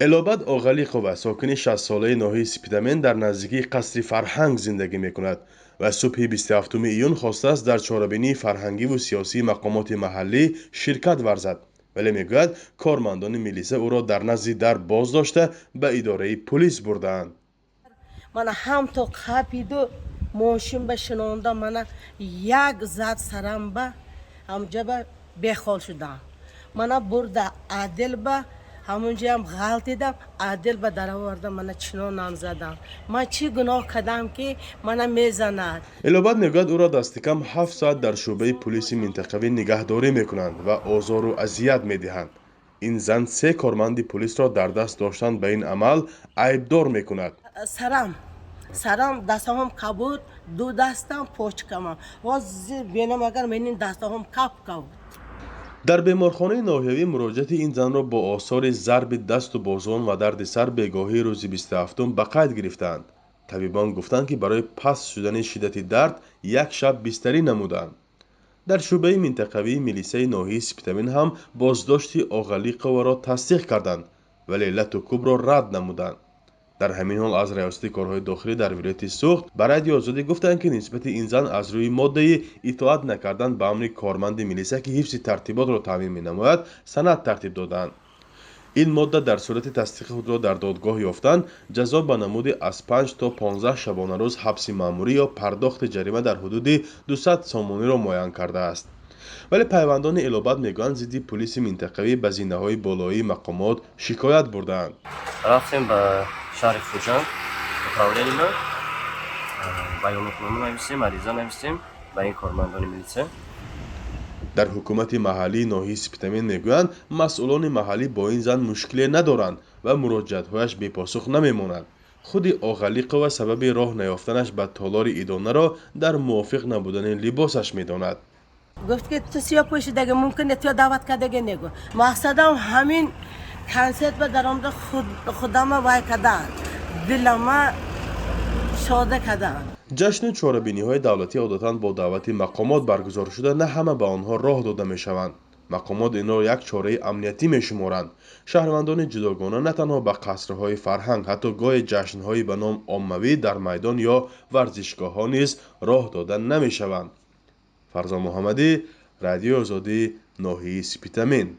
الابد آغلیقова ساکن 60 ساله ناحیه سپیدمن در نزدیکی قصر فرهنگ زندگی میکند و صبح 27 ایون خواسته است در چهاربینی فرهنگی و سیاسی مقامات محلی شرکت ورزد، ولی میگوید کارمندان میلیسه او را در نزد در باز داشته به اداره پلیس بردند. من هم تو خپیدو ماشین به شنونده من یک زد سرم به همجا به بخال شدم. من برده عادل به همونجا هم غلطیدم، عادل به در آوردم، من چنان نام زدم. من چی گناه کردم که من میزند؟ الابد میگوید او را دست کم 7 ساعت در شعبه پلیس منطقوی نگهداری میکنند و آزار و اذیت میدهند. این زن 3 کارمند پلیس را در دست داشتن به این عمل عیبدار میکند. سرم دستم کبود، دو دستم پوچکم باز بینم اگر من این دستم کپ کبود. در بیمارخانه ناحیوی مراجعت این زن را با آثار ضرب دست و بازوان و درد سر بگاهی روز 27 به قید گرفتند. طبیبان گفتند که برای پس شدن شدت درد یک شب بستری نمودند. در شعبه منطقوی میلیسه ناحیه سپیدمن هم بازداشت آغلیقова را تصدیق کردند ولی علت و کوب را رد نمودند. در همین حال از ریاست کارهای داخلی در ولایت سوخت به رادیو آزادی گفتند که نسبت این زن از روی ماده اطاعت نکردن به امر کارمند میلیسه که حفظ ترتیبات را تامین می‌نماید سند ترتیب دادند. این ماده در صورت تصدیق خود را در دادگاه یافتند جزا به نمود از 5 تا 15 شبانه روز حبس مأموری یا پرداخت جریمه در حدود 200 سامانی را معین کرده است. ولی پیوندان الابد میگویند ضد پلیس منطقوی به زینه‌های بالایی مقامات شکایت بردند. رفتیم به شهر خوجان управление ما بیاناتنامه نوشتیم، عریضه نوشتیم به این کارمندان میلیسه. در حکومت محلی ناحیه سپیدمن میگویند مسئولان محلی با این زن مشکلی ندارند و مراجعت‌هایش بی‌پاسخ نمیماند. خود آغلیقова سبب راه نیافتنش به تالار ادانه را در موافق نبودن لباسش میداند. گفت که تو سیاه پوشیدگی ممکنه تو دعوت کردگی نگو. مقصدم همین کنسرت به درآمد خودم وای کردن، دلم شاده کردن. جشن چهاربینی‌های دولتی عادتاً با دعوت مقامات برگزار شده نه همه به آنها راه داده میشوند. مقامات این را یک چاره امنیتی میشمارند. شهروندان جداگانه نه تنها به قصرهای فرهنگ حتی گاه جشن‌های به نام عاموی در میدان یا ورزشگاه‌ها نیز راه داده نمیشوند. فرزان محمدی، رادیو آزادی، ناحیه سپیدمن.